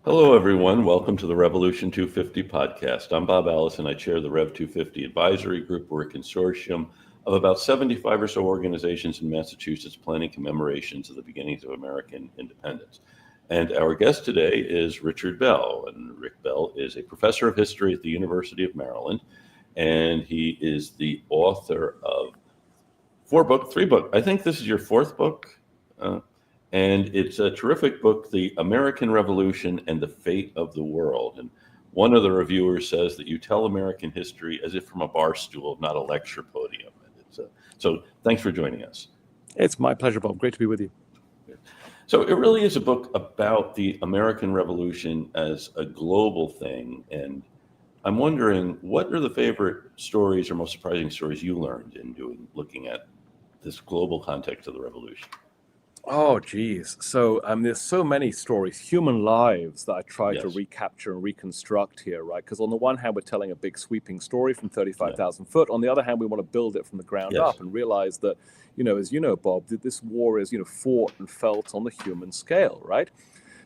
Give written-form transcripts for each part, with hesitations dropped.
Hello, everyone. Welcome to the Revolution 250 podcast. I'm Bob Allison. I chair the Rev 250 advisory group. We're a consortium of about 75 or so organizations in Massachusetts planning commemorations of the beginnings of American independence. And our guest today is Richard Bell. And Rick Bell is a professor of history at the University of Maryland. And he is the author of three books. I think this is your fourth book. And it's a terrific book, The American Revolution and the Fate of the World. And one of the reviewers says that you tell American history as if from a bar stool, not a lecture podium. And so thanks for joining us. It's my pleasure, Bob. Great to be with you. So it really is a book about the American Revolution as a global thing. And I'm wondering, what are the favorite stories or most surprising stories you learned in looking at this global context of the revolution? Oh, geez. So there's so many stories, human lives that I try to recapture and reconstruct here, right? Because on the one hand, we're telling a big sweeping story from 35,000 foot. On the other hand, we want to build it from the ground up and realize that, as you know, Bob, that this war is, fought and felt on the human scale, right?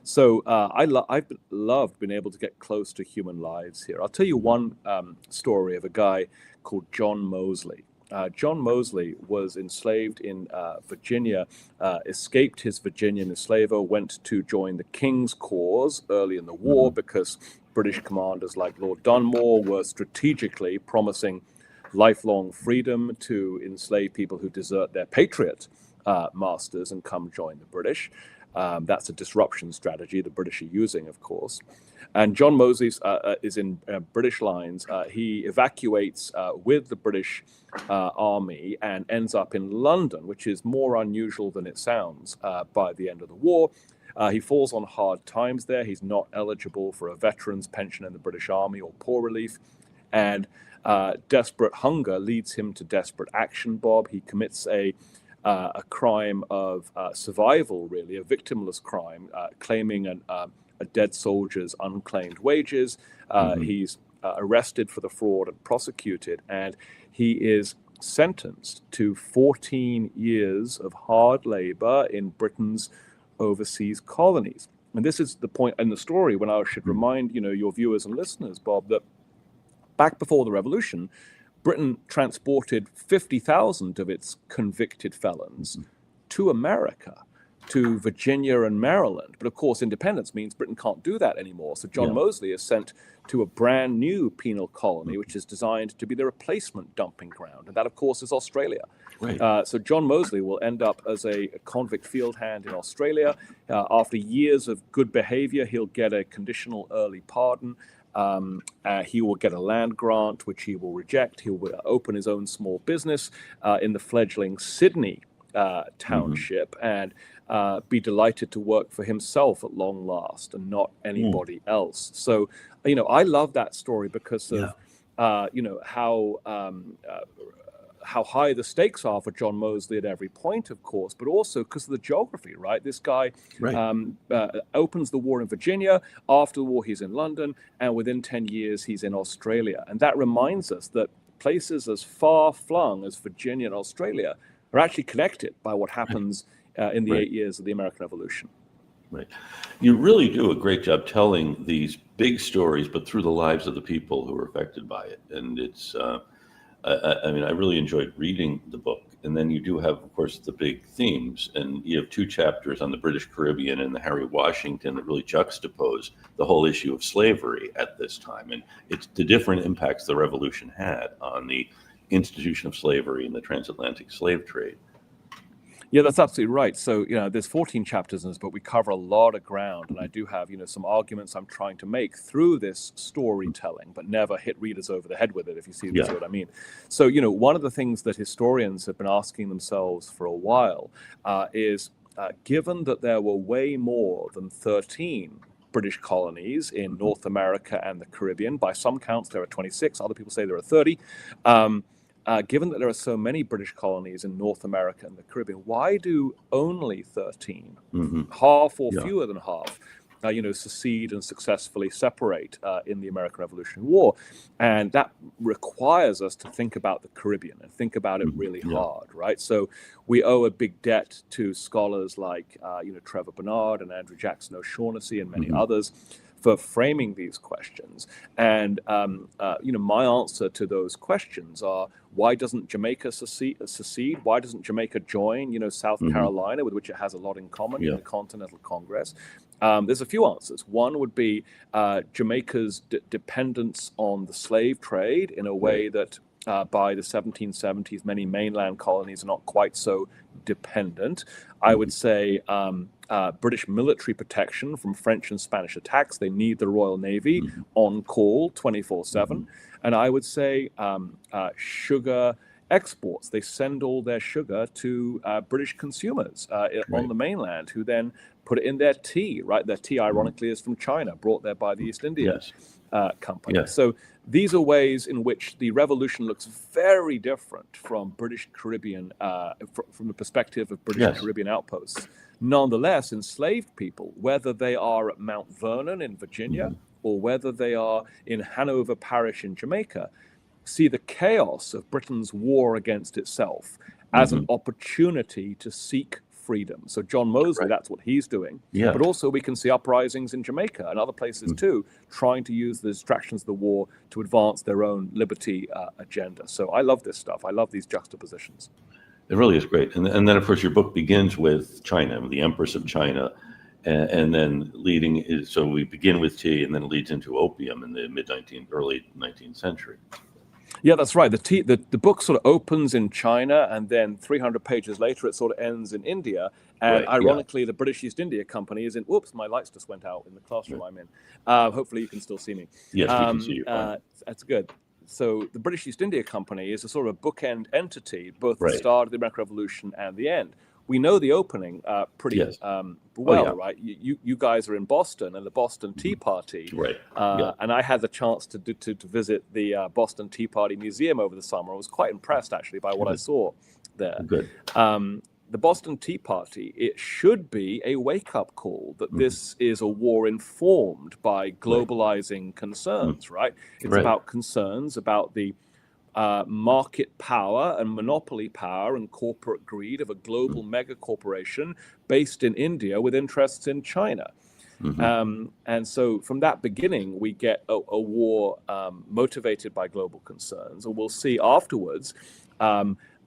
So I've loved being able to get close to human lives here. I'll tell you one story of a guy called John Mosley. John Mosley was enslaved in Virginia, escaped his Virginian enslaver, went to join the King's cause early in the war because British commanders like Lord Dunmore were strategically promising lifelong freedom to enslaved people who desert their Patriot masters and come join the British. That's a disruption strategy the British are using, of course. And John Mosley is in British lines. He evacuates with the British army and ends up in London, which is more unusual than it sounds by the end of the war. He falls on hard times there. He's not eligible for a veteran's pension in the British Army or poor relief. And desperate hunger leads him to desperate action, Bob. He commits a crime of survival, really, a victimless crime, claiming a dead soldier's unclaimed wages. He's arrested for the fraud and prosecuted, and he is sentenced to 14 years of hard labor in Britain's overseas colonies. And this is the point in the story when I should remind your viewers and listeners, Bob, that back before the revolution, Britain transported 50,000 of its convicted felons to America, to Virginia and Maryland. But of course, independence means Britain can't do that anymore. So John Mosley is sent to a brand new penal colony, which is designed to be the replacement dumping ground. And that, of course, is Australia. Right. So John Mosley will end up as a convict field hand in Australia. After years of good behavior, he'll get a conditional early pardon. He will get a land grant, which he will reject. He will open his own small business in the fledgling Sydney township and be delighted to work for himself at long last and not anybody else. So, I love that story because of, how high the stakes are for John Mosley at every point, of course, but also because of the geography, right? This guy opens the war in Virginia. After the war, he's in London. And within 10 years, he's in Australia. And that reminds us that places as far-flung as Virginia and Australia are actually connected by what happens in the 8 years of the American Revolution. Right. You really do a great job telling these big stories, but through the lives of the people who were affected by it. And it's... I really enjoyed reading the book. And then you do have, of course, the big themes. And you have two chapters on the British Caribbean and the Harry Washington that really juxtapose the whole issue of slavery at this time. And it's the different impacts the revolution had on the institution of slavery and the transatlantic slave trade. Yeah, that's absolutely right. So, there's 14 chapters in this book. We cover a lot of ground. And I do have, some arguments I'm trying to make through this storytelling, but never hit readers over the head with it, if you see what I mean. So, one of the things that historians have been asking themselves for a while is, given that there were way more than 13 British colonies in North America and the Caribbean, by some counts there are 26, other people say there are 30, given that there are so many British colonies in North America and the Caribbean, why do only 13, half or fewer than half, secede and successfully separate in the American Revolutionary War. And that requires us to think about the Caribbean and think about it really hard, right? So we owe a big debt to scholars like, Trevor Bernard and Andrew Jackson O'Shaughnessy and many others for framing these questions. And, my answer to those questions are, why doesn't Jamaica secede? Why doesn't Jamaica join, South Carolina, with which it has a lot in common in the Continental Congress? There's a few answers. One would be Jamaica's dependence on the slave trade in a way that by the 1770s, many mainland colonies are not quite so dependent. I would say British military protection from French and Spanish attacks. They need the Royal Navy on call 24/7. And I would say sugar exports. They send all their sugar to British consumers on the mainland, who then put it in their tea, right? Their tea, ironically, is from China, brought there by the East India Company. So these are ways in which the revolution looks very different from British Caribbean, from the perspective of British Caribbean outposts. Nonetheless, enslaved people, whether they are at Mount Vernon in Virginia or whether they are in Hanover Parish in Jamaica, see the chaos of Britain's war against itself as an opportunity to seek freedom. So John Mosley, that's what he's doing. But also we can see uprisings in Jamaica and other places too, trying to use the distractions of the war to advance their own liberty agenda. So I love this stuff. I love these juxtapositions. It really is great. And then, of course, your book begins with China, the Empress of China, and then so we begin with tea, and then it leads into opium in the early 19th century. Yeah, that's right. The book sort of opens in China, and then 300 pages later, it sort of ends in India. And ironically, the British East India Company is in. Oops, my lights just went out in the classroom I'm in. Hopefully, you can still see me. Yes, we can see you. That's good. So the British East India Company is a sort of a bookend entity, both the start of the American Revolution and the end. We know the opening pretty well, right? You guys are in Boston and the Boston Tea Party, and I had the chance to visit the Boston Tea Party Museum over the summer. I was quite impressed actually by what I saw there. The Boston Tea Party, it should be a wake-up call that this is a war informed by globalizing concerns, right? It's about concerns about the market power and monopoly power and corporate greed of a global mega corporation based in India with interests in China. And so from that beginning, we get a war motivated by global concerns. And we'll see afterwards,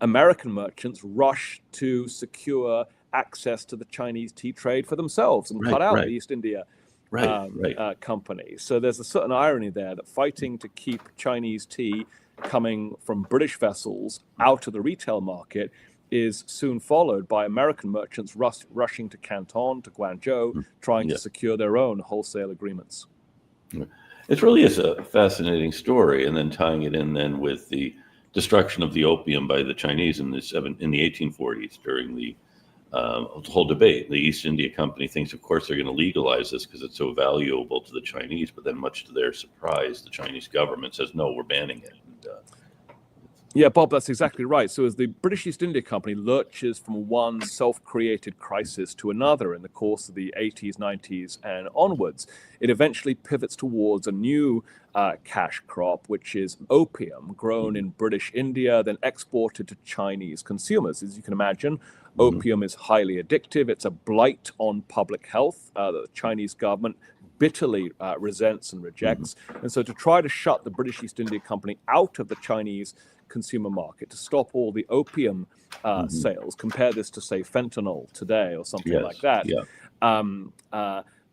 American merchants rush to secure access to the Chinese tea trade for themselves and cut out the East India Company. So there's a certain irony there that fighting to keep Chinese tea coming from British vessels out of the retail market is soon followed by American merchants rushing to Canton, to Guangzhou, trying to secure their own wholesale agreements. It really is a fascinating story, and then tying it in then with the destruction of the opium by the Chinese in the 1840s during the whole debate. The East India Company thinks, of course, they're going to legalize this because it's so valuable to the Chinese, but then much to their surprise, the Chinese government says, no, we're banning it. Yeah, Bob, that's exactly right. So as the British East India Company lurches from one self-created crisis to another in the course of the 80s, 90s, and onwards, it eventually pivots towards a new cash crop, which is opium, grown in British India, then exported to Chinese consumers. As you can imagine, opium is highly addictive. It's a blight on public health. The Chinese government bitterly resents and rejects. And so to try to shut the British East India Company out of the Chinese consumer market, to stop all the opium sales, compare this to, say, fentanyl today or something like that,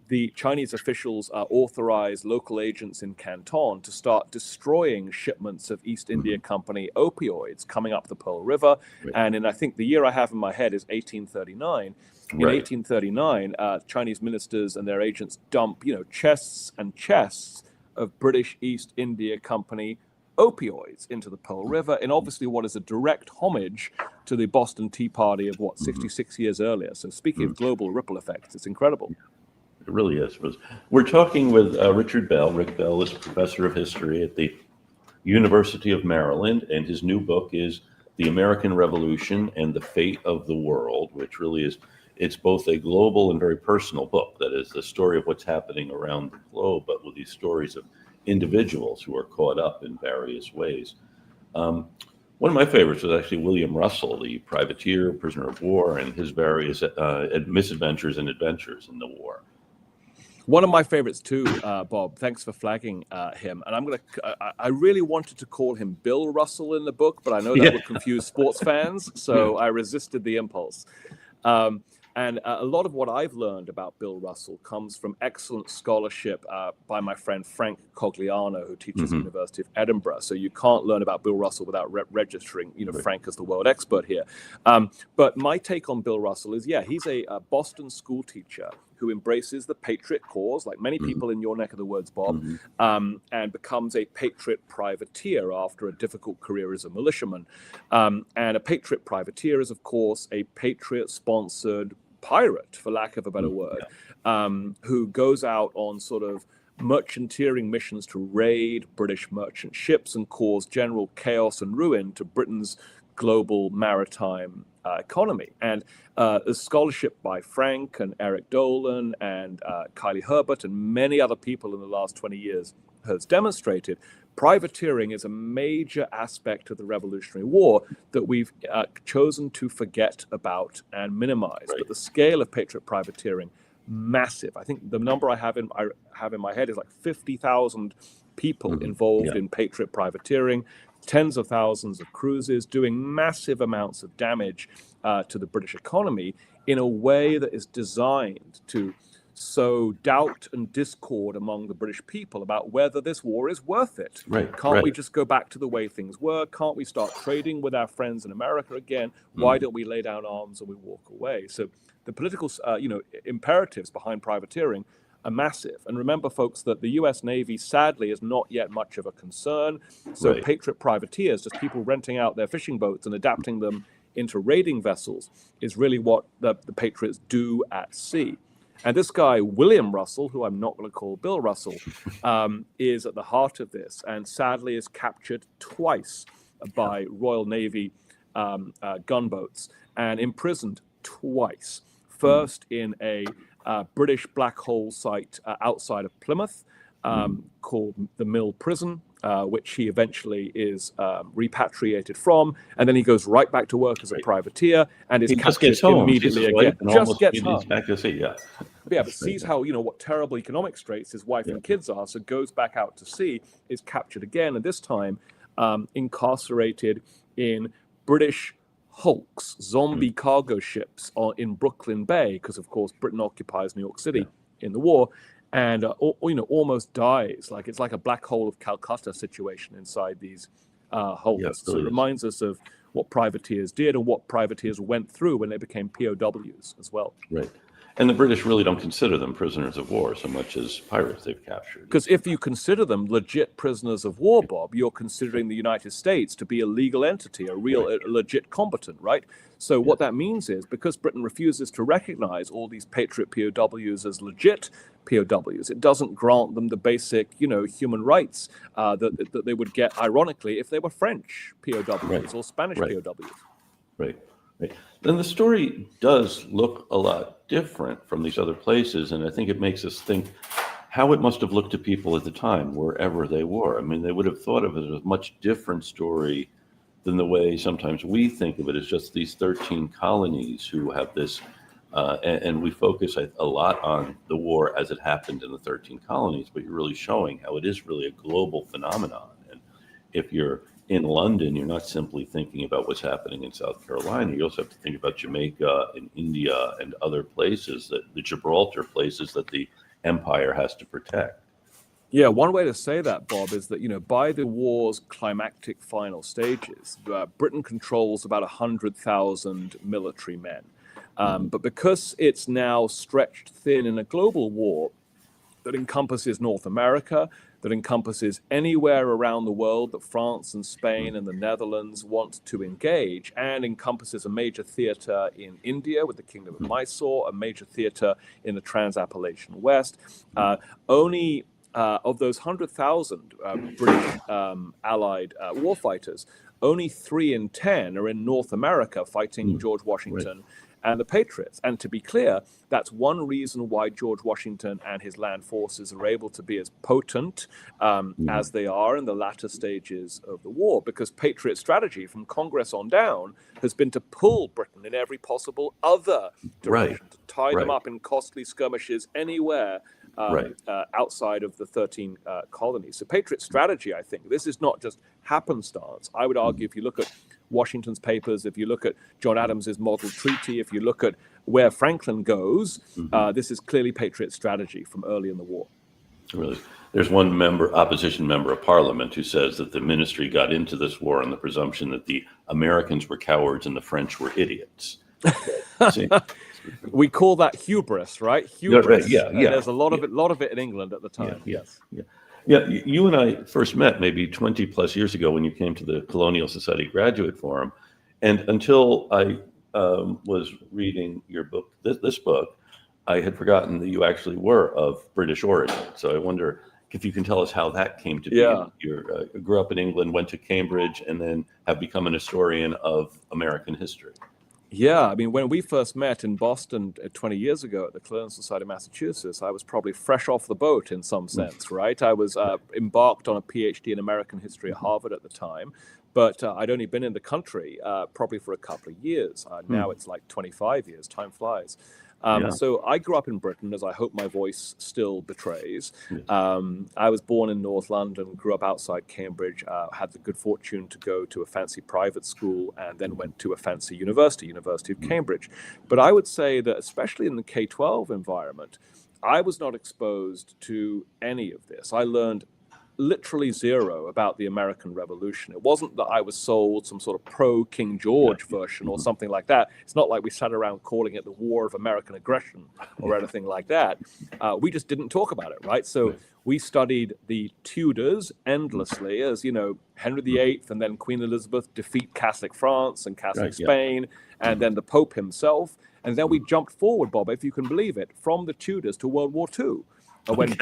the Chinese officials authorized local agents in Canton to start destroying shipments of East India Company opioids coming up the Pearl River. And I think the year I have in my head is 1839. In 1839, Chinese ministers and their agents dump, chests and chests of British East India Company opioids into the Pearl River, in obviously what is a direct homage to the Boston Tea Party of 66 years earlier. So speaking of global ripple effects, it's incredible. It really is. We're talking with Richard Bell. Rick Bell is professor of history at the University of Maryland, and his new book is The American Revolution and the Fate of the World, which really is it's both a global and very personal book. That is the story of what's happening around the globe, but with these stories of individuals who are caught up in various ways. One of my favorites was actually William Russell, the privateer, prisoner of war, and his various misadventures and adventures in the war. One of my favorites too, Bob. Thanks for flagging him. And I really wanted to call him Bill Russell in the book, but I know that would confuse sports fans, so I resisted the impulse. And a lot of what I've learned about Bill Russell comes from excellent scholarship by my friend Frank Cogliano, who teaches at the University of Edinburgh. So you can't learn about Bill Russell without registering, Frank as the world expert here. But my take on Bill Russell is, he's a Boston school teacher who embraces the Patriot cause, like many people in your neck of the woods, Bob, and becomes a Patriot privateer after a difficult career as a militiaman. And a Patriot privateer is, of course, a Patriot-sponsored pirate, for lack of a better word, who goes out on sort of merchanteering missions to raid British merchant ships and cause general chaos and ruin to Britain's global maritime economy. And the scholarship by Frank and Eric Dolan and Kylie Herbert and many other people in the last 20 years has demonstrated privateering is a major aspect of the Revolutionary War that we've chosen to forget about and minimize. But the scale of Patriot privateering, massive. I think the number I have in my head is like 50,000 people involved in Patriot privateering, tens of thousands of cruises, doing massive amounts of damage to the British economy in a way that is designed to sow doubt and discord among the British people about whether this war is worth it. Can't we just go back to the way things were? Can't we start trading with our friends in America again? Why don't we lay down arms and we walk away? So the political, imperatives behind privateering are massive. And remember, folks, that the U.S. Navy, sadly, is not yet much of a concern. So Patriot privateers, just people renting out their fishing boats and adapting them into raiding vessels, is really what the Patriots do at sea. And this guy, William Russell, who I'm not going to call Bill Russell, is at the heart of this, and sadly is captured twice by Royal Navy gunboats and imprisoned twice. First in a British black hole site outside of Plymouth called the Mill Prison, which he eventually is repatriated from, and then he goes right back to work as a privateer and is captured immediately again. Just gets home. Back to sea, but sees how, what terrible economic straits his wife and kids are, so goes back out to sea, is captured again, and this time incarcerated in British hulks, zombie cargo ships in Brooklyn Bay, because of course Britain occupies New York City in the war, and almost dies. Like it's like a black hole of Calcutta situation inside these hulks. So it reminds us of what privateers did and what privateers went through when they became POWs as well. Right. And the British really don't consider them prisoners of war so much as pirates they've captured. Because if you consider them legit prisoners of war, Bob, you're considering the United States to be a legal entity, a legit combatant, right? So what that means is, because Britain refuses to recognize all these Patriot POWs as legit POWs, it doesn't grant them the basic, human rights that they would get, ironically, if they were French POWs or Spanish POWs. Right. Then the story does look a lot different from these other places, and I think it makes us think how it must have looked to people at the time, wherever they were. I mean, they would have thought of it as a much different story than the way sometimes we think of it as just these 13 colonies who have this, and we focus a lot on the war as it happened in the 13 colonies, but you're really showing how it is really a global phenomenon. And if you're in London, you're not simply thinking about what's happening in South Carolina. You also have to think about Jamaica and India and other places, the Gibraltar places that the empire has to protect. Yeah, one way to say that, Bob, is that, by the war's climactic final stages, Britain controls about 100,000 military men. But because it's now stretched thin in a global war that encompasses North America, that encompasses anywhere around the world that France and Spain and the Netherlands want to engage, and encompasses a major theater in India with the Kingdom of Mysore, a major theater in the Trans-Appalachian West. Only of those 100,000 British allied warfighters, only 3 in 10 are in North America fighting George Washington and the Patriots. And to be clear, that's one reason why George Washington and his land forces are able to be as potent as they are in the latter stages of the war, because Patriot strategy from Congress on down has been to pull Britain in every possible other direction, to tie them up in costly skirmishes anywhere outside of the 13 colonies. So Patriot strategy, I think, this is not just happenstance. I would argue, if you look at Washington's papers, if you look at John Adams's model treaty, if you look at where Franklin goes, this is clearly Patriot strategy from early in the war. Really, there's one opposition member of parliament, who says that the ministry got into this war on the presumption that the Americans were cowards and the French were idiots. We call that hubris, right? Hubris. Yeah. There's a lot of it in England at the time. Yes. You and I first met maybe 20 plus years ago when you came to the Colonial Society Graduate Forum, and until I was reading your book, this book, I had forgotten that you actually were of British origin. So I wonder if you can tell us how that came to be. You grew up in England, went to Cambridge, and then have become an historian of American history. Yeah, I mean, when we first met in Boston 20 years ago at the Colonial Society of Massachusetts, I was probably fresh off the boat in some sense, right? I was embarked on a PhD in American history at Harvard at the time, but I'd only been in the country probably for a couple of years. Now it's like 25 years, time flies. So I grew up in Britain, as I hope my voice still betrays. I was born in North London, grew up outside Cambridge, had the good fortune to go to a fancy private school, and then went to a fancy University of Cambridge. But I would say that, especially in the K-12 environment, I was not exposed to any of this. I learned literally zero about the American Revolution. It wasn't that I was sold some sort of pro-King George version or something like that. It's not like we sat around calling it the War of American Aggression or anything like that. We just didn't talk about it, right? So we studied the Tudors endlessly, as, you know, Henry VIII and then Queen Elizabeth defeat Catholic France and Catholic Spain, and then the Pope himself. And then we jumped forward, Bob, if you can believe it, from the Tudors to World War II, when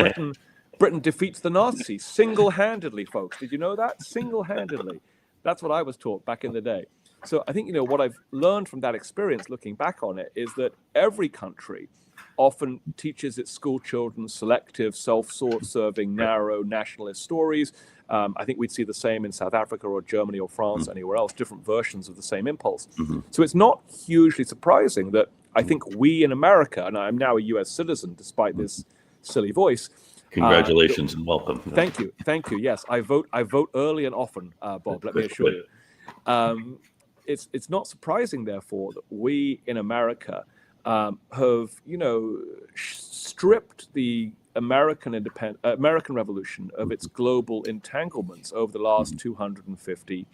Britain defeats the Nazis single-handedly, folks. Did you know that? Single-handedly. That's what I was taught back in the day. So I think, you know, what I've learned from that experience, looking back on it, is that every country often teaches its school children selective, self-serving, narrow nationalist stories. I think we'd see the same in South Africa or Germany or France, anywhere else, different versions of the same impulse. So it's not hugely surprising that I think we in America, and I'm now a US citizen despite this silly voice. Congratulations and welcome. Thank you. Yes, I vote early and often, Bob, let me assure you. It's not surprising, therefore, that we in America have, you know, stripped the American Revolution of its global entanglements over the last 250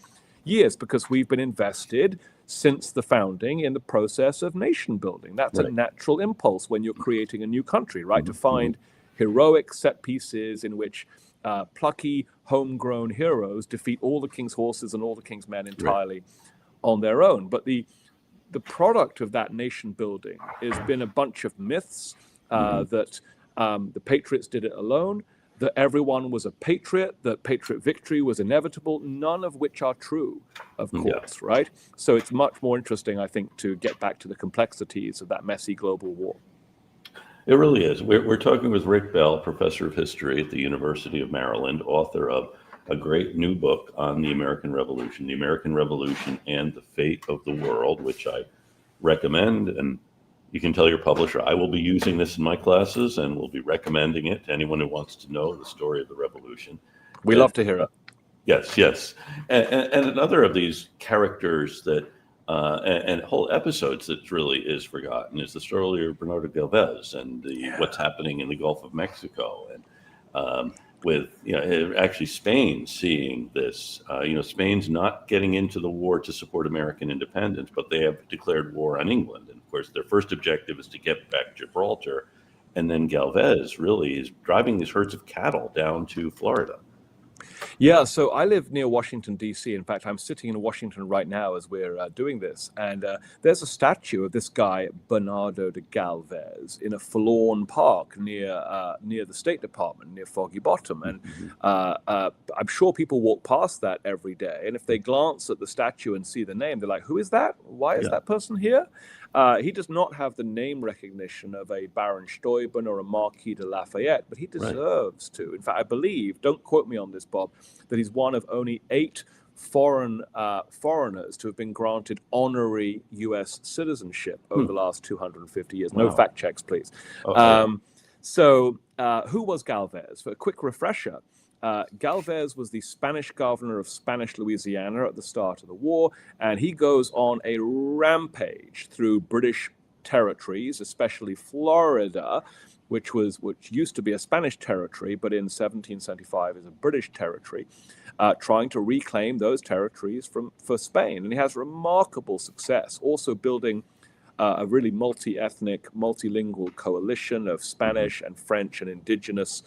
years, because we've been invested since the founding in the process of nation building. That's a natural impulse when you're creating a new country, right? To find heroic set pieces in which plucky, homegrown heroes defeat all the king's horses and all the king's men entirely on their own. But the product of that nation building has been a bunch of myths that the Patriots did it alone, that everyone was a patriot, that Patriot victory was inevitable, none of which are true, of course, right? So it's much more interesting, I think, to get back to the complexities of that messy global war. It really is. We're talking with Rick Bell, professor of history at the University of Maryland, author of a great new book on the American Revolution and the Fate of the World, which I recommend. And you can tell your publisher, I will be using this in my classes and will be recommending it to anyone who wants to know the story of the revolution. We love to hear it. Yes. And another of these characters that and whole episodes that really is forgotten is the story of Bernardo Galvez and what's happening in the Gulf of Mexico, and with actually Spain seeing this. Spain's not getting into the war to support American independence, but they have declared war on England, and of course their first objective is to get back Gibraltar, and then Galvez really is driving these herds of cattle down to Florida. Yeah, so I live near Washington, D.C. In fact, I'm sitting in Washington right now as we're doing this. And there's a statue of this guy, Bernardo de Galvez, in a forlorn park near the State Department, near Foggy Bottom. And I'm sure people walk past that every day. And if they glance at the statue and see the name, they're like, who is that? Why is that person here? He does not have the name recognition of a Baron Steuben or a Marquis de Lafayette, but he deserves to. In fact, I believe, don't quote me on this, Bob, that he's one of only 8 foreigners to have been granted honorary U.S. citizenship over the last 250 years. No fact checks, please. So who was Galvez? For a quick refresher, Galvez was the Spanish governor of Spanish Louisiana at the start of the war, and he goes on a rampage through British territories, especially Florida, which used to be a Spanish territory, but in 1775 is a British territory, trying to reclaim those territories for Spain. And he has remarkable success, also building a really multi-ethnic, multilingual coalition of Spanish and French and indigenous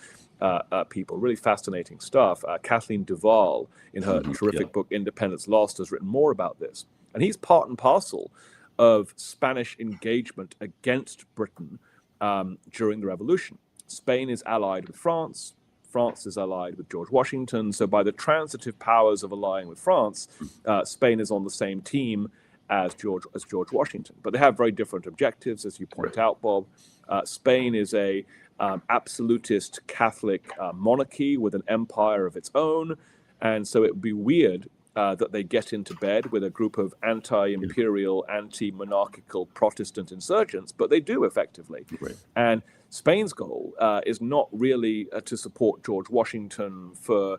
people. Really fascinating stuff. Kathleen Duval, in her terrific book Independence Lost, has written more about this. And he's part and parcel of Spanish engagement against Britain during the Revolution. Spain is allied with France. France is allied with George Washington. So by the transitive powers of allying with France, Spain is on the same team as George Washington. But they have very different objectives, as you point out, Bob. Spain is a absolutist Catholic monarchy with an empire of its own. And so it would be weird that they get into bed with a group of anti-imperial, anti-monarchical Protestant insurgents, but they do effectively. And Spain's goal is not really to support George Washington for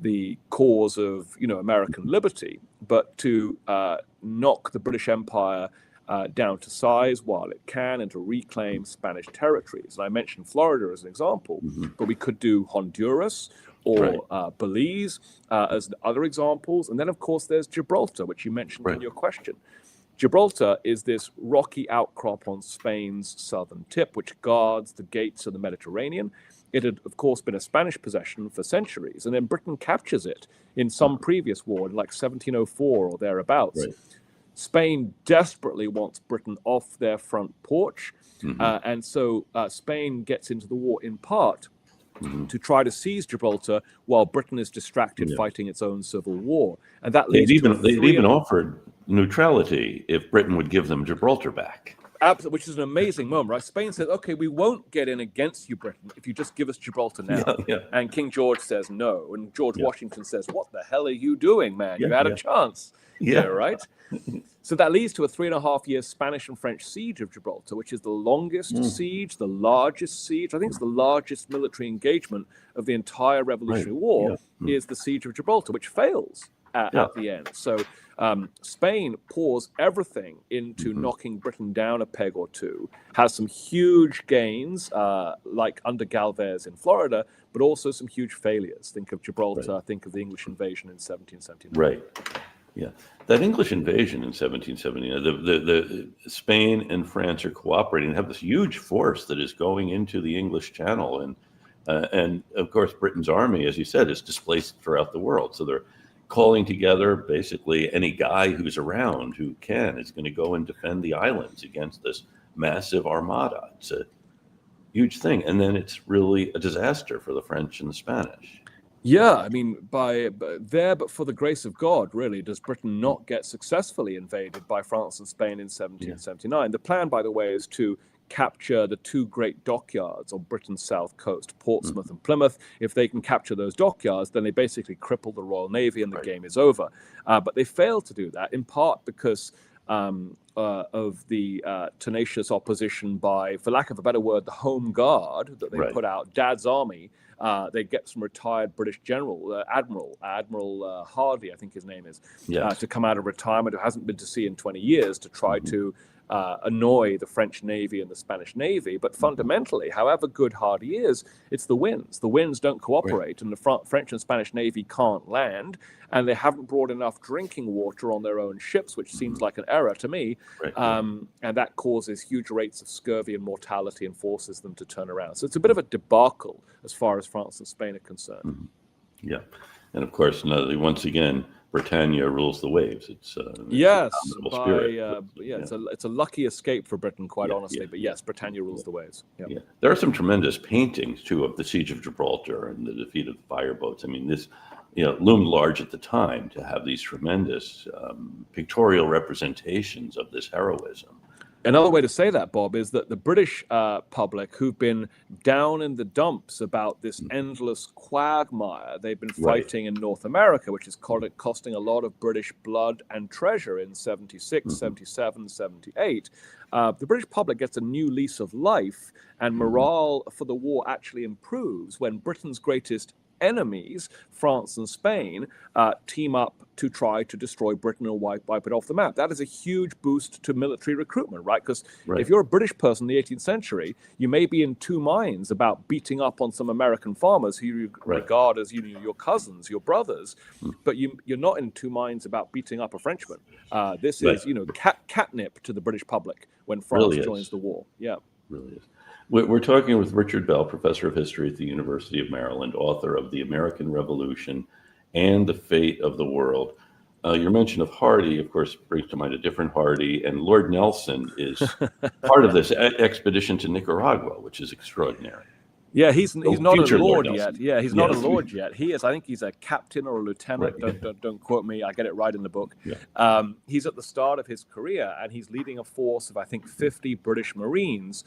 the cause of, American liberty, but to knock the British Empire down to size while it can and to reclaim Spanish territories. And I mentioned Florida as an example, but we could do Honduras or Belize as other examples. And then, of course, there's Gibraltar, which you mentioned in your question. Gibraltar is this rocky outcrop on Spain's southern tip, which guards the gates of the Mediterranean. It had, of course, been a Spanish possession for centuries, and then Britain captures it in some previous war, like 1704 or thereabouts. Spain desperately wants Britain off their front porch, and so Spain gets into the war in part to try to seize Gibraltar while Britain is distracted fighting its own civil war. And that leads they'd even offered neutrality if Britain would give them Gibraltar back. Absolutely, which is an amazing moment, right? Spain says, okay, we won't get in against you, Britain, if you just give us Gibraltar now. And King George says no. And George Washington says, what the hell are you doing, man? You had a chance. Right? So that leads to a 3.5-year Spanish and French siege of Gibraltar, which is the longest siege, the largest siege. I think it's the largest military engagement of the entire Revolutionary War is the siege of Gibraltar, which fails at the end. So Spain pours everything into knocking Britain down a peg or two, has some huge gains, like under Galvez in Florida, but also some huge failures. Think of Gibraltar, think of the English invasion in 1779. That English invasion in 1779, the Spain and France are cooperating and have this huge force that is going into the English Channel. And of course, Britain's army, as you said, is displaced throughout the world. So they're calling together basically any guy who's around who is going to go and defend the islands against this massive armada. It's a huge thing. And then it's really a disaster for the French and the Spanish. Yeah, I mean, but for the grace of God, really, does Britain not get successfully invaded by France and Spain in 1779. The plan, by the way, is to capture the 2 great dockyards on Britain's south coast, Portsmouth and Plymouth. If they can capture those dockyards, then they basically cripple the Royal Navy and the game is over. But they failed to do that, in part because of the tenacious opposition by, for lack of a better word, the Home Guard that they put out, Dad's Army. They get some retired British general, Admiral Hardy, I think his name is, to come out of retirement, who hasn't been to sea in 20 years, to try to annoy the French Navy and the Spanish Navy. But fundamentally, however good Hardy is, it's the winds. The winds don't cooperate, and the French and Spanish Navy can't land, and they haven't brought enough drinking water on their own ships, which seems like an error to me. And that causes huge rates of scurvy and mortality and forces them to turn around. So it's a bit of a debacle as far as France and Spain are concerned. And of course, once again, Britannia rules the waves. It's it's a lucky escape for Britain, quite honestly. But yes, Britannia rules the waves. There are some tremendous paintings too of the siege of Gibraltar and the defeat of the fireboats. I mean, this loomed large at the time to have these tremendous pictorial representations of this heroism. Another way to say that, Bob, is that the British public, who've been down in the dumps about this endless quagmire they've been fighting in North America, which is costing a lot of British blood and treasure in 76, 77, 78, the British public gets a new lease of life, and morale for the war actually improves when Britain's greatest enemies, France and Spain, team up to try to destroy Britain or wipe it off the map. That is a huge boost to military recruitment, right? Because if you're a British person in the 18th century, you may be in two minds about beating up on some American farmers who you regard as your cousins, your brothers, but you're not in two minds about beating up a Frenchman. This is catnip to the British public when France joins the war. Yeah, really is. We're talking with Richard Bell, professor of history at the University of Maryland, author of The American Revolution and the Fate of the World. Your mention of Hardy, of course, brings to mind a different Hardy, and Lord Nelson is part of this expedition to Nicaragua, which is extraordinary. Yeah, he's not a lord yet. Yeah, he's not a lord yet. I think he's a captain or a lieutenant. Don't quote me. I get it right in the book. He's at the start of his career, and he's leading a force of, I think, 50 British Marines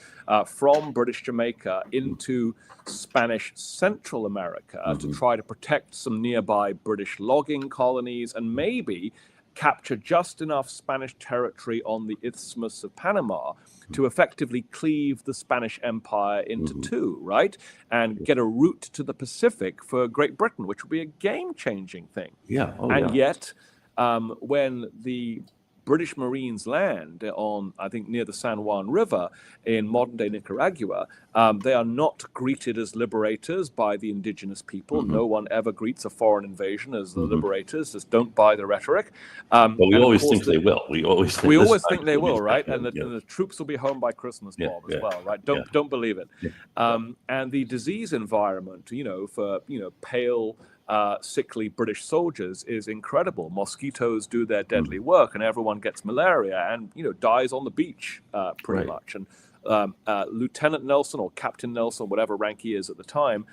from British Jamaica into Spanish Central America to try to protect some nearby British logging colonies and maybe capture just enough Spanish territory on the Isthmus of Panama to effectively cleave the Spanish Empire into two, right? And get a route to the Pacific for Great Britain, which would be a game-changing thing. Yet, when the British Marines land on, I think, near the San Juan River in modern-day Nicaragua, they are not greeted as liberators by the indigenous people. No one ever greets a foreign invasion as the liberators. Just don't buy the rhetoric. But we always think they will. We always think they will, right? And the troops will be home by Christmas, Bob, as well, right? Don't believe it. And the disease environment, for pale, sickly British soldiers is incredible. Mosquitoes do their deadly work, and everyone gets malaria and dies on the beach pretty much. And Lieutenant Nelson or Captain Nelson, whatever rank he is at the time,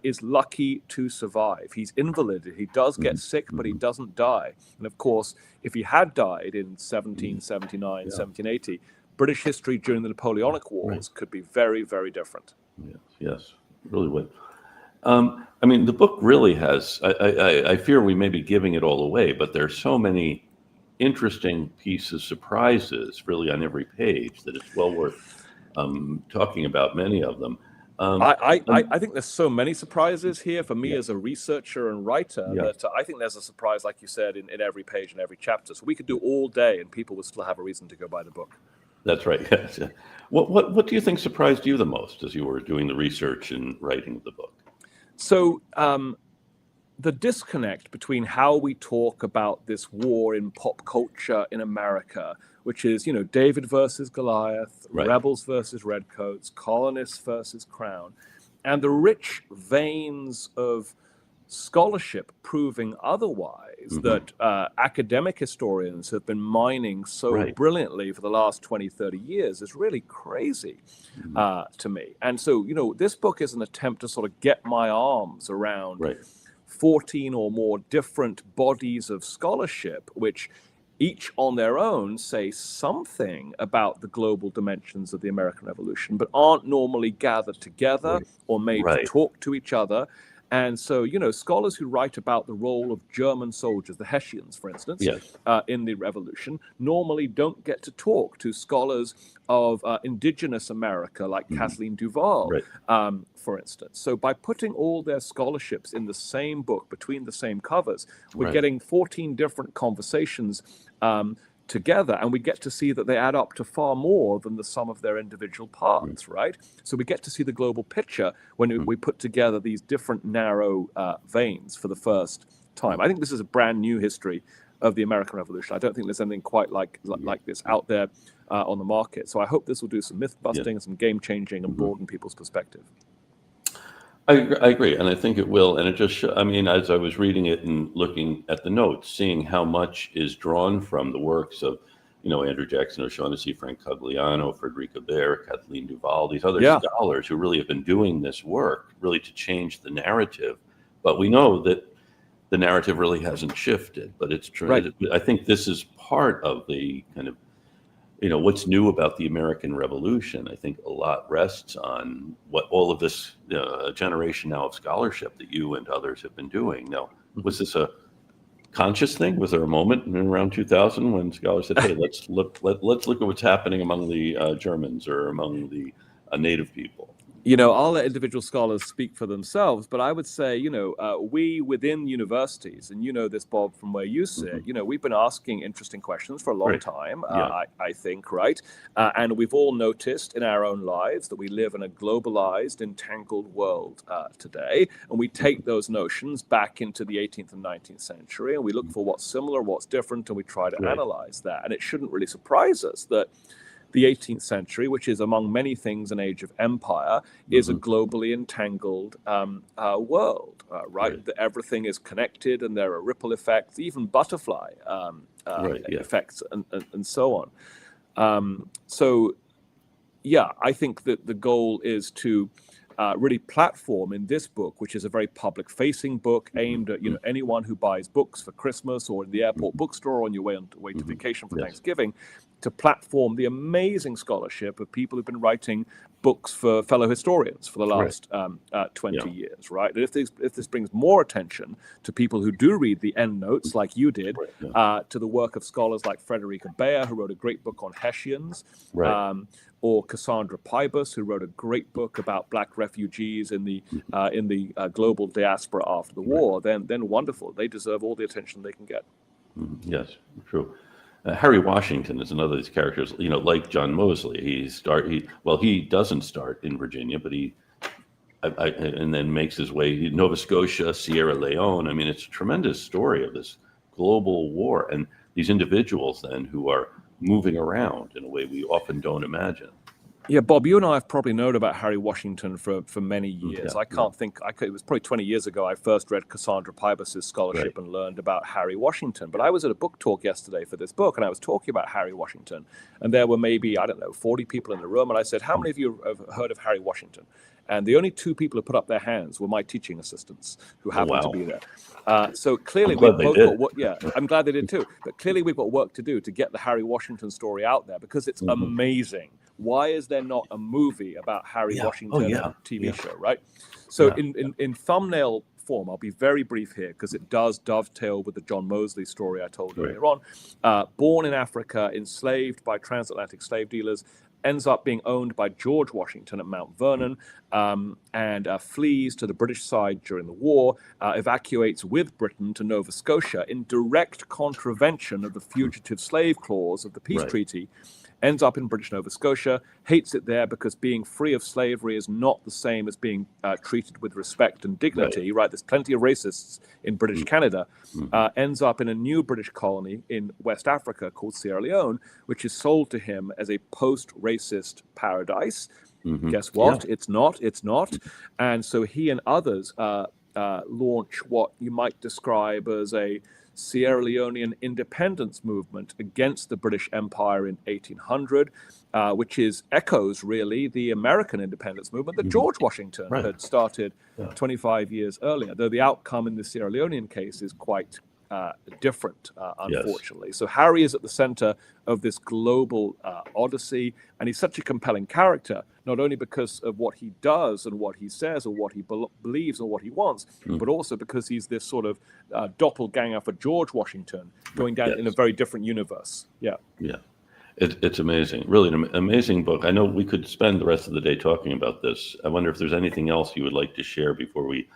is lucky to survive. He's invalided. He does get sick, but he doesn't die. And of course, if he had died in 1779, 1780, British history during the Napoleonic Wars could be very, very different. Yes, really would. I mean, the book really has, I fear we may be giving it all away, but there's so many interesting pieces, surprises really on every page that it's well worth talking about many of them. I think there's so many surprises here for me as a researcher and writer that I think there's a surprise, like you said, in every page and every chapter. So we could do all day and people would still have a reason to go buy the book. That's right. Yes. What do you think surprised you the most as you were doing the research and writing the book? So the disconnect between how we talk about this war in pop culture in America, which is, David versus Goliath, rebels versus redcoats, colonists versus crown, and the rich veins of scholarship proving otherwise that academic historians have been mining so brilliantly for the last 20, 30 years is really crazy to me. And so, this book is an attempt to sort of get my arms around 14 or more different bodies of scholarship, which each on their own say something about the global dimensions of the American Revolution, but aren't normally gathered together or made to talk to each other. And so, scholars who write about the role of German soldiers, the Hessians, for instance, in the revolution, normally don't get to talk to scholars of indigenous America, like Kathleen Duval, for instance. So by putting all their scholarships in the same book, between the same covers, we're getting 14 different conversations together, and we get to see that they add up to far more than the sum of their individual parts, right? So we get to see the global picture when we put together these different narrow veins for the first time. I think this is a brand new history of the American Revolution. I don't think there's anything quite like this out there on the market. So I hope this will do some myth busting, some game changing, and broaden people's perspective. I agree, and I think it will. And it just, as I was reading it and looking at the notes, seeing how much is drawn from the works of, Andrew Jackson O'Shaughnessy, Frank Cogliano, Frederica Baer, Kathleen Duval, these other scholars who really have been doing this work, really to change the narrative. But we know that the narrative really hasn't shifted. But it's true. I think this is part of the kind of what's new about the American Revolution. I think a lot rests on what all of this generation now of scholarship that you and others have been doing. Now, was this a conscious thing? Was there a moment in around 2000 when scholars said, "Hey, let's look at what's happening among the Germans or among the native people"? I'll let individual scholars speak for themselves, but I would say, we within universities, and this, Bob, from where you sit, we've been asking interesting questions for a long time, I think, right? And we've all noticed in our own lives that we live in a globalized, entangled world today, and we take those notions back into the 18th and 19th century, and we look for what's similar, what's different, and we try to analyze that. And it shouldn't really surprise us that the 18th century, which is among many things an age of empire, is a globally entangled world, right? That everything is connected and there are ripple effects, even butterfly effects and so on. I think that the goal is to really platform in this book, which is a very public-facing book aimed at anyone who buys books for Christmas or in the airport bookstore on your way to vacation for Thanksgiving, to platform the amazing scholarship of people who've been writing books for fellow historians for the last 20 years, right? And if this brings more attention to people who do read the endnotes like you did, to the work of scholars like Frederica Bayer, who wrote a great book on Hessians, or Cassandra Pybus, who wrote a great book about Black refugees in the global diaspora after the war, then wonderful. They deserve all the attention they can get. Yes, true. Harry Washington is another of these characters, like John Mosley. He doesn't start in Virginia, but and then makes his way Nova Scotia, Sierra Leone. I mean, it's a tremendous story of this global war and these individuals then who are moving around in a way we often don't imagine. Yeah, Bob, you and I have probably known about Harry Washington for many years. I can't think, it was probably 20 years ago I first read Cassandra Pybus's scholarship and learned about Harry Washington. But I was at a book talk yesterday for this book, and I was talking about Harry Washington. And there were maybe, 40 people in the room. And I said, how many of you have heard of Harry Washington? And the only two people who put up their hands were my teaching assistants who happened to be there. So clearly we've both got work. Yeah, I'm glad they did too. But clearly we've got work to do to get the Harry Washington story out there because it's amazing. Why is there not a movie about Harry Washington, a TV show, right? So in thumbnail form, I'll be very brief here because it does dovetail with the John Mosley story I told earlier on. Born in Africa, enslaved by transatlantic slave dealers, ends up being owned by George Washington at Mount Vernon, and flees to the British side during the war, evacuates with Britain to Nova Scotia in direct contravention of the fugitive slave clause of the peace treaty, ends up in British Nova Scotia, hates it there because being free of slavery is not the same as being treated with respect and dignity, right? There's plenty of racists in British Canada, ends up in a new British colony in West Africa called Sierra Leone, which is sold to him as a post-racist paradise. Guess what? It's not. And so he and others launch what you might describe as a Sierra Leonean independence movement against the British Empire in 1800, which echoes really the American independence movement that George Washington had started 25 years earlier, though the outcome in the Sierra Leonean case is quite different, unfortunately. So Harry is at the center of this global odyssey, and he's such a compelling character, not only because of what he does and what he says or what he believes or what he wants, but also because he's this sort of doppelganger for George Washington going down in a very different universe. It's amazing, really an amazing book. I know we could spend the rest of the day talking about this. I wonder if there's anything else you would like to share before we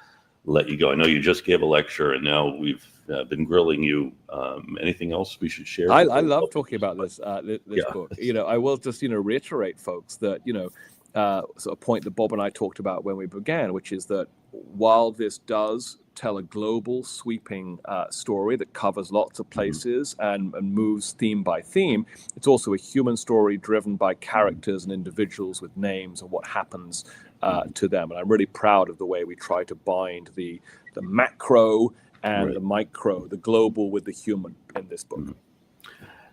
let you go. I know you just gave a lecture and now we've been grilling you. Anything else we should share? I love talking about this book. I will just reiterate, folks, that sort of point that Bob and I talked about when we began, which is that while this does tell a global sweeping story that covers lots of places and moves theme by theme, it's also a human story driven by characters and individuals with names and what happens to them. And I'm really proud of the way we try to bind the macro and the micro, the global with the human in this book.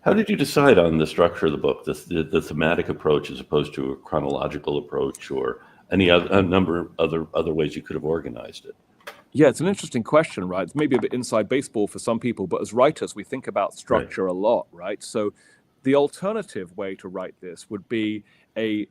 How did you decide on the structure of the book, the thematic approach as opposed to a chronological approach, or a number of other ways you could have organized it? Yeah, it's an interesting question, right? It's maybe a bit inside baseball for some people, but as writers, we think about structure a lot, right? So The alternative way to write this would be a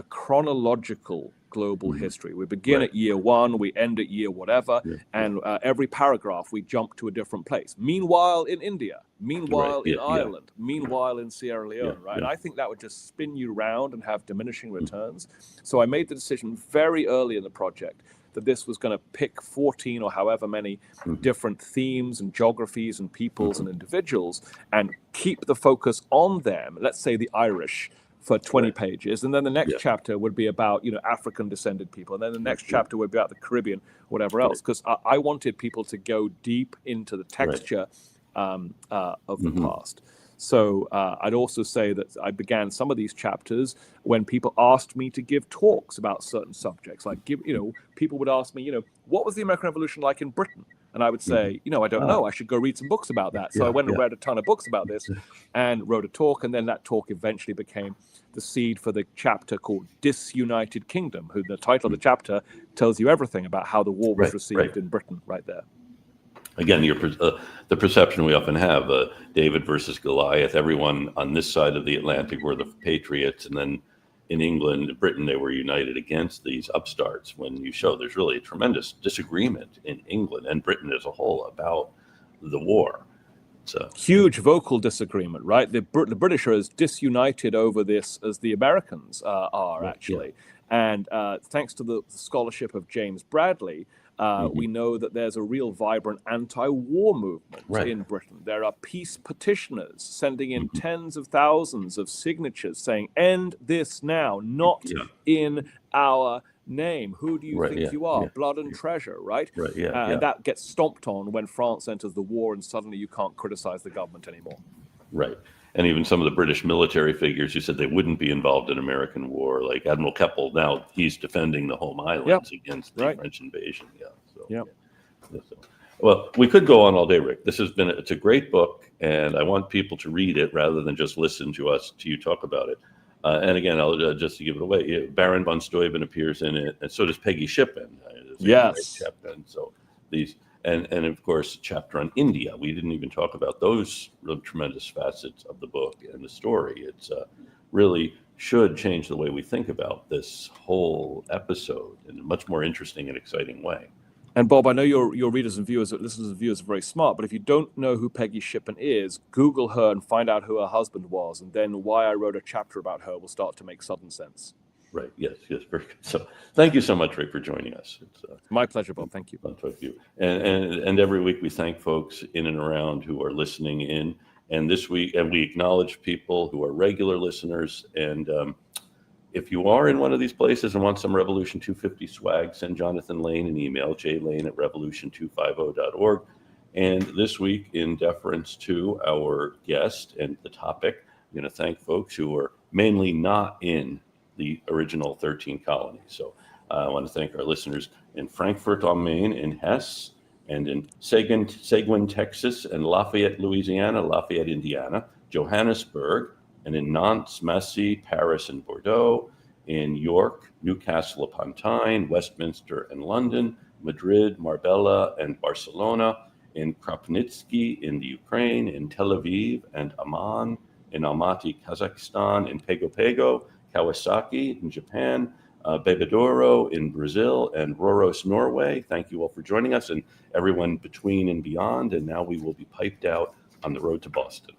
chronological global history. We begin at year one, we end at year whatever, and every paragraph we jump to a different place. Meanwhile in India, meanwhile in Ireland, meanwhile in Sierra Leone, right? And I think that would just spin you round and have diminishing returns. So I made the decision very early in the project that this was going to pick 14 or however many different themes and geographies and peoples and individuals and keep the focus on them, let's say the Irish, for 20 pages. And then the next chapter would be about, African descended people. And then the next chapter would be about the Caribbean, whatever else. Because I wanted people to go deep into the texture of the past. So I'd also say that I began some of these chapters when people asked me to give talks about certain subjects. Like, people would ask me, what was the American Revolution like in Britain? And I would say, I don't know. I should go read some books about that. So I went and read a ton of books about this and wrote a talk. And then that talk eventually became the seed for the chapter called Disunited Kingdom, who the title of the chapter tells you everything about how the war was received in Britain right there. Again, the perception we often have, David versus Goliath, everyone on this side of the Atlantic were the Patriots, and then in England, Britain, they were united against these upstarts. When you show there's really a tremendous disagreement in England and Britain as a whole about the war. So huge vocal disagreement, right? The British are as disunited over this as the Americans are actually. And thanks to the scholarship of James Bradley, we know that there's a real vibrant anti-war movement in Britain. There are peace petitioners sending in tens of thousands of signatures saying, end this now, not in our name. Who do you think you are? Blood and treasure, right? And that gets stomped on when France enters the war, and suddenly you can't criticize the government anymore. Right. And even some of the British military figures who said they wouldn't be involved in American war, like Admiral Keppel, now he's defending the home islands against the French invasion. Well, we could go on all day, Rick. It's a great book, and I want people to read it rather than just listen to you talk about it. And again, I'll just to give it away, Baron von Steuben appears in it, and so does Peggy Shippen. Yes. And so these. And of course, a chapter on India. We didn't even talk about those really tremendous facets of the book and the story. It's really should change the way we think about this whole episode in a much more interesting and exciting way. And Bob, I know your readers and viewers, listeners and viewers are very smart, but if you don't know who Peggy Shippen is, Google her and find out who her husband was, and then why I wrote a chapter about her will start to make sudden sense. Right. Yes. Very good. So thank you so much, Rick, for joining us. It's my pleasure, Bob. Thank you. Fun to talk to you. And every week we thank folks in and around who are listening in. And this week, and we acknowledge people who are regular listeners. And if you are in one of these places and want some Revolution 250 swag, send Jonathan Lane an email, jlane@revolution250.org. And this week, in deference to our guest and the topic, I'm going to thank folks who are mainly not in the original 13 colonies. So I want to thank our listeners in Frankfurt on Main, in Hesse, and in Seguin, Texas, and Lafayette, Louisiana, Lafayette, Indiana, Johannesburg, and in Nantes, Massy, Paris, and Bordeaux, in York, Newcastle upon Tyne, Westminster, and London, Madrid, Marbella, and Barcelona, in Kropyvnytsky in the Ukraine, in Tel Aviv and Amman, in Almaty, Kazakhstan, in Pago, Kawasaki in Japan, Bebedoro in Brazil, and Roros, Norway. Thank you all for joining us, and everyone between and beyond. And now we will be piped out on the road to Boston.